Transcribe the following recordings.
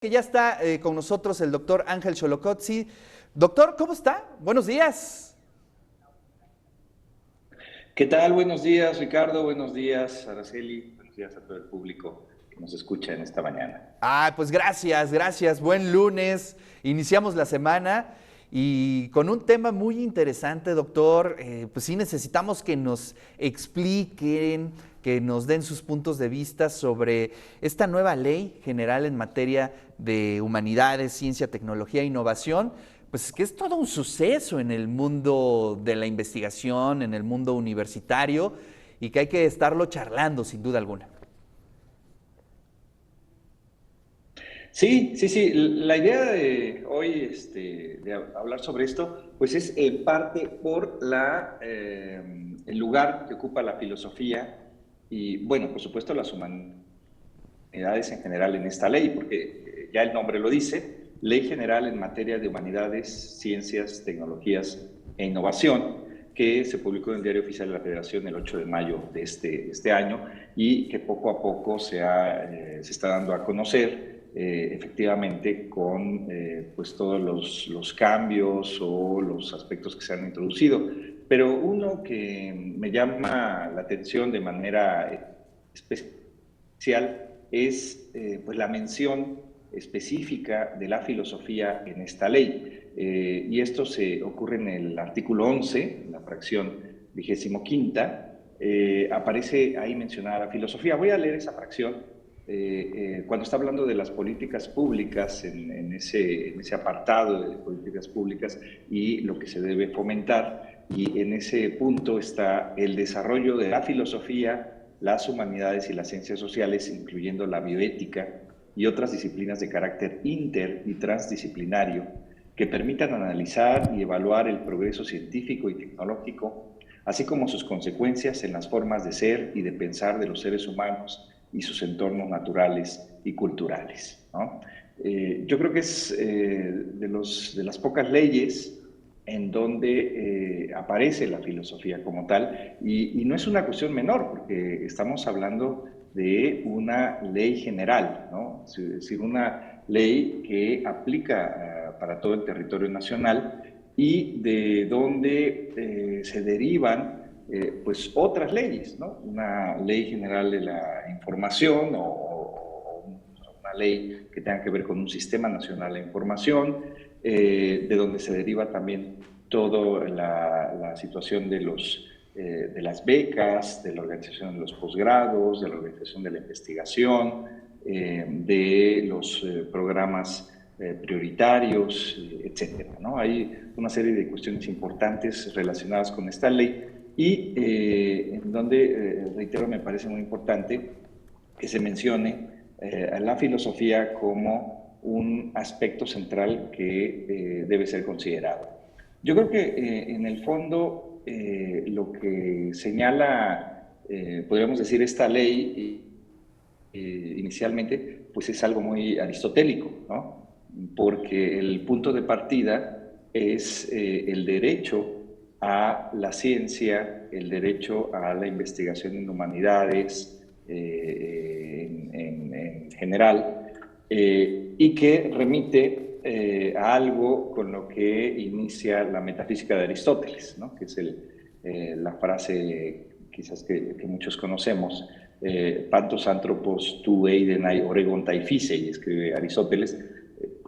Que ya está con nosotros el doctor Ángel Xolocotzi. Doctor, ¿cómo está? Buenos días. ¿Qué tal? Buenos días, Ricardo. Buenos días, Araceli. Buenos días a todo el público que nos escucha en esta mañana. Pues gracias, gracias. Buen lunes. Iniciamos la semana y con un tema muy interesante, doctor. Pues sí necesitamos que nos expliquen, que nos den sus puntos de vista sobre esta nueva ley general en materia de humanidades, ciencia, tecnología e innovación. Pues que es todo un suceso en el mundo de la investigación, en el mundo universitario y que hay que estarlo charlando sin duda alguna. Sí, sí, sí. La idea de hoy, de hablar sobre esto, pues es parte por el lugar que ocupa la filosofía y, bueno, por supuesto, las humanidades en general en esta ley, porque ya el nombre lo dice, Ley General en materia de humanidades, ciencias, tecnologías e innovación, que se publicó en el Diario Oficial de la Federación el 8 de mayo de este año y que poco a poco se está dando a conocer efectivamente con pues todos los cambios o los aspectos que se han introducido. Pero uno que me llama la atención de manera especial es pues la mención específica de la filosofía en esta ley. Y esto se ocurre en el artículo 11, en la fracción 25, aparece ahí mencionada la filosofía. Voy a leer esa fracción cuando está hablando de las políticas públicas, en ese apartado de políticas públicas y lo que se debe fomentar. Y en ese punto está el desarrollo de la filosofía, las humanidades y las ciencias sociales, incluyendo la bioética y otras disciplinas de carácter inter y transdisciplinario que permitan analizar y evaluar el progreso científico y tecnológico, así como sus consecuencias en las formas de ser y de pensar de los seres humanos y sus entornos naturales y culturales, ¿no? Yo creo que es de las pocas leyes en donde aparece la filosofía como tal, y no es una cuestión menor, porque estamos hablando de una ley general, ¿no? Es decir, una ley que aplica para todo el territorio nacional y de donde se derivan pues otras leyes, ¿no? Una ley general de la información o una ley que tenga que ver con un sistema nacional de información, de donde se deriva también toda la situación de las becas, de la organización de los posgrados, de la organización de la investigación, de los programas prioritarios, etcétera, ¿no? Hay una serie de cuestiones importantes relacionadas con esta ley y en donde, reitero, me parece muy importante que se mencione a la filosofía como un aspecto central que debe ser considerado. Yo creo que en el fondo lo que señala, podríamos decir, esta ley inicialmente, pues es algo muy aristotélico, ¿no? Porque el punto de partida es el derecho a la ciencia, el derecho a la investigación en humanidades en general, y que remite a algo con lo que inicia la metafísica de Aristóteles, ¿no? Que es la frase quizás que muchos conocemos, Pantos Anthropos tu eidenai oregon tai fysei, escribe Aristóteles.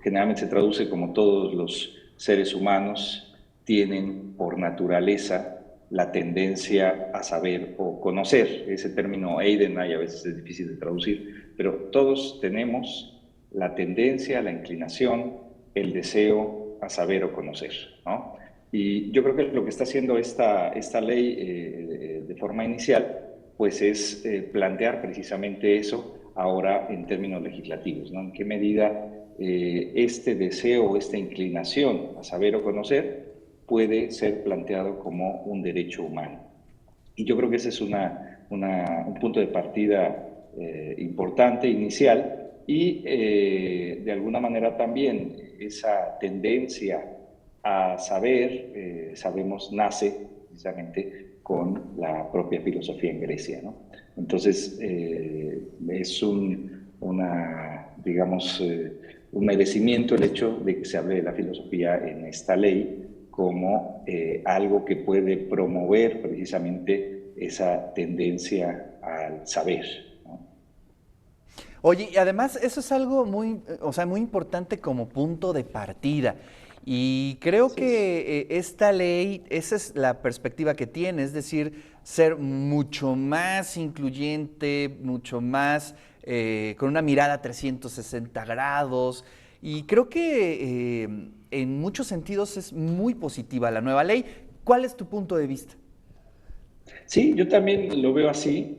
Generalmente se traduce como todos los seres humanos tienen por naturaleza la tendencia a saber o conocer. Ese término eidenai a veces es difícil de traducir, pero todos tenemos la tendencia, la inclinación, el deseo a saber o conocer, ¿no? Y yo creo que lo que está haciendo esta ley de forma inicial pues es plantear precisamente eso ahora en términos legislativos, ¿no? En qué medida este deseo, esta inclinación a saber o conocer puede ser planteado como un derecho humano. Y yo creo que ese es un punto de partida importante, inicial, y de alguna manera también esa tendencia a saber, sabemos, nace precisamente con la propia filosofía en Grecia, ¿no? Entonces, es digamos, un merecimiento el hecho de que se hable de la filosofía en esta ley como algo que puede promover precisamente esa tendencia al saber, ¿no? Oye, y además eso es algo muy, o sea, muy importante como punto de partida. Y creo Así es. que esta ley, esa es la perspectiva que tiene, es decir, ser mucho más incluyente, mucho más con una mirada 360 grados. Y creo que en muchos sentidos es muy positiva la nueva ley. ¿Cuál es tu punto de vista? Sí, yo también lo veo así.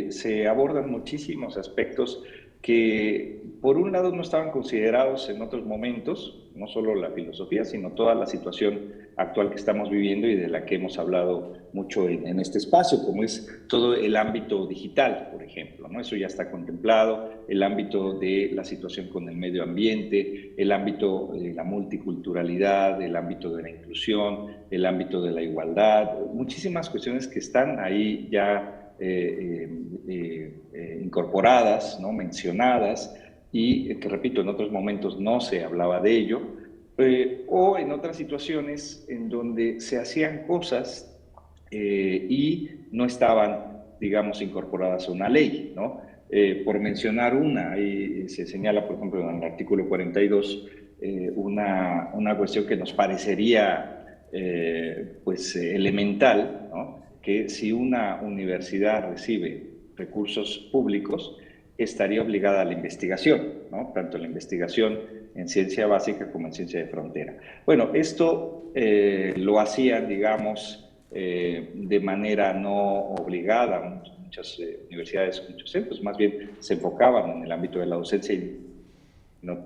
Se abordan muchísimos aspectos que, por un lado, no estaban considerados en otros momentos, no solo la filosofía, sino toda la situación actual que estamos viviendo y de la que hemos hablado mucho en este espacio, como es todo el ámbito digital, por ejemplo, ¿no? Eso ya está contemplado, el ámbito de la situación con el medio ambiente, el ámbito de la multiculturalidad, el ámbito de la inclusión, el ámbito de la igualdad, muchísimas cuestiones que están ahí ya incorporadas, ¿no? Mencionadas, y que, repito, en otros momentos no se hablaba de ello, o en otras situaciones en donde se hacían cosas y no estaban, digamos, incorporadas a una ley, ¿no? Por mencionar una, ahí se señala, por ejemplo, en el artículo 42, una cuestión que nos parecería pues elemental, ¿no? Que si una universidad recibe recursos públicos, estaría obligada a la investigación, ¿no? Tanto la investigación en ciencia básica como en ciencia de frontera. Bueno, esto lo hacían, digamos, de manera no obligada. Muchas universidades, muchos centros, más bien se enfocaban en el ámbito de la docencia y no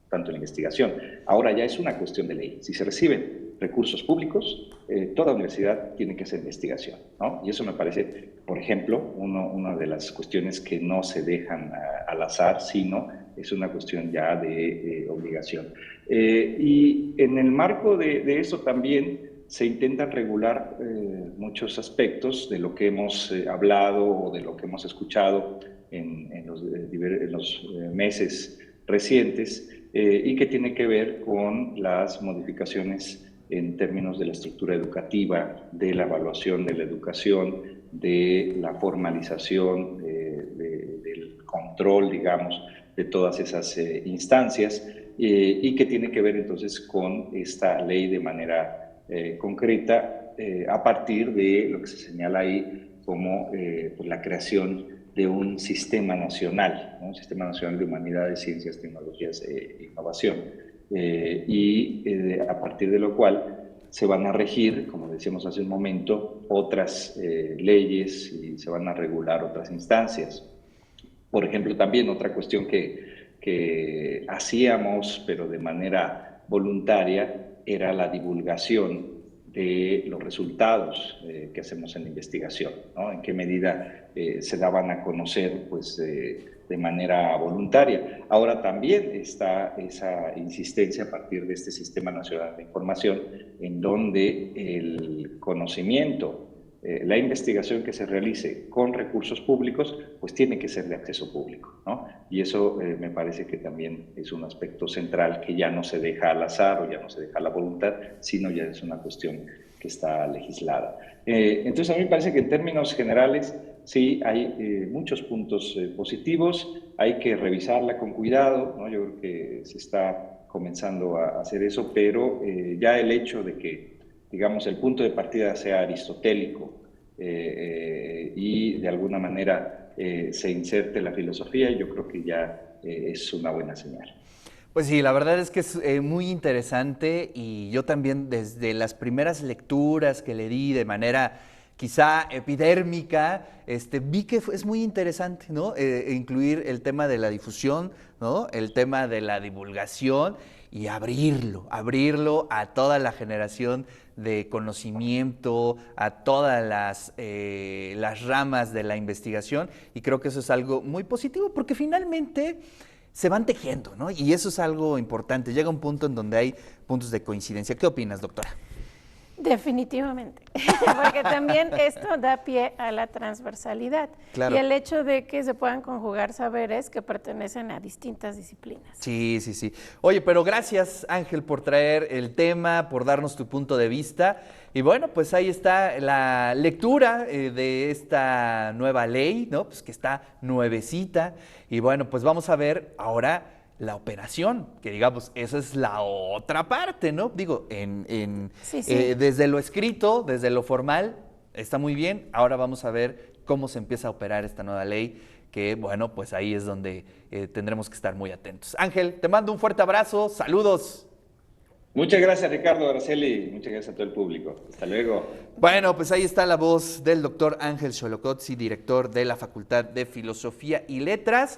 tanto en la investigación. Ahora ya es una cuestión de ley. Si se reciben recursos públicos, toda universidad tiene que hacer investigación, ¿no? Y eso me parece, por ejemplo, una de las cuestiones que no se dejan al azar, sino es una cuestión ya de obligación. Y en el marco de eso también se intentan regular muchos aspectos de lo que hemos hablado o de lo que hemos escuchado en los meses recientes, y que tiene que ver con las modificaciones en términos de la estructura educativa, de la evaluación de la educación, de la formalización, del control, digamos, de todas esas instancias, y que tiene que ver entonces con esta ley de manera concreta, a partir de lo que se señala ahí como pues la creación de un sistema nacional, ¿no? Un sistema nacional de humanidades, ciencias, tecnologías e innovación, a partir de lo cual se van a regir, como decíamos hace un momento, otras leyes y se van a regular otras instancias. Por ejemplo, también otra cuestión que hacíamos, pero de manera voluntaria, era la divulgación de los resultados que hacemos en la investigación, ¿no? En qué medida se daban a conocer pues, de manera voluntaria. Ahora también está esa insistencia a partir de este Sistema Nacional de Información, en donde el conocimiento, la investigación que se realice con recursos públicos, pues tiene que ser de acceso público, ¿no? Y eso me parece que también es un aspecto central que ya no se deja al azar o ya no se deja a la voluntad, sino ya es una cuestión que está legislada. Entonces a mí me parece que en términos generales sí hay muchos puntos positivos, hay que revisarla con cuidado, ¿no? Yo creo que se está comenzando a hacer eso, pero ya el hecho de que digamos, el punto de partida sea aristotélico y de alguna manera se inserte la filosofía, yo creo que ya es una buena señal. Pues sí, la verdad es que es muy interesante y yo también desde las primeras lecturas que le di de manera quizá epidérmica, vi que es muy interesante, ¿no? Incluir el tema de la difusión, ¿no? El tema de la divulgación y abrirlo a toda la generación de conocimiento, a todas las ramas de la investigación, y creo que eso es algo muy positivo porque finalmente se van tejiendo, ¿no? Y eso es algo importante. Llega un punto en donde hay puntos de coincidencia. ¿Qué opinas, doctora? Definitivamente, porque también esto da pie a la transversalidad Claro. y el hecho de que se puedan conjugar saberes que pertenecen a distintas disciplinas. Sí, sí, sí. Oye, pero gracias Ángel por traer el tema, por darnos tu punto de vista. Y bueno, pues ahí está la lectura de esta nueva ley, ¿no? Pues que está nuevecita. Y bueno, pues vamos a ver ahora la operación, que digamos, esa es la otra parte, ¿no? Digo, Sí, sí. desde lo escrito, desde lo formal, está muy bien. Ahora vamos a ver cómo se empieza a operar esta nueva ley, que bueno, pues ahí es donde tendremos que estar muy atentos. Ángel, te mando un fuerte abrazo, saludos. Muchas gracias, Ricardo, Araceli. Muchas gracias a todo el público. Hasta luego. Bueno, pues ahí está la voz del doctor Ángel Xolocotzi, director de la Facultad de Filosofía y Letras.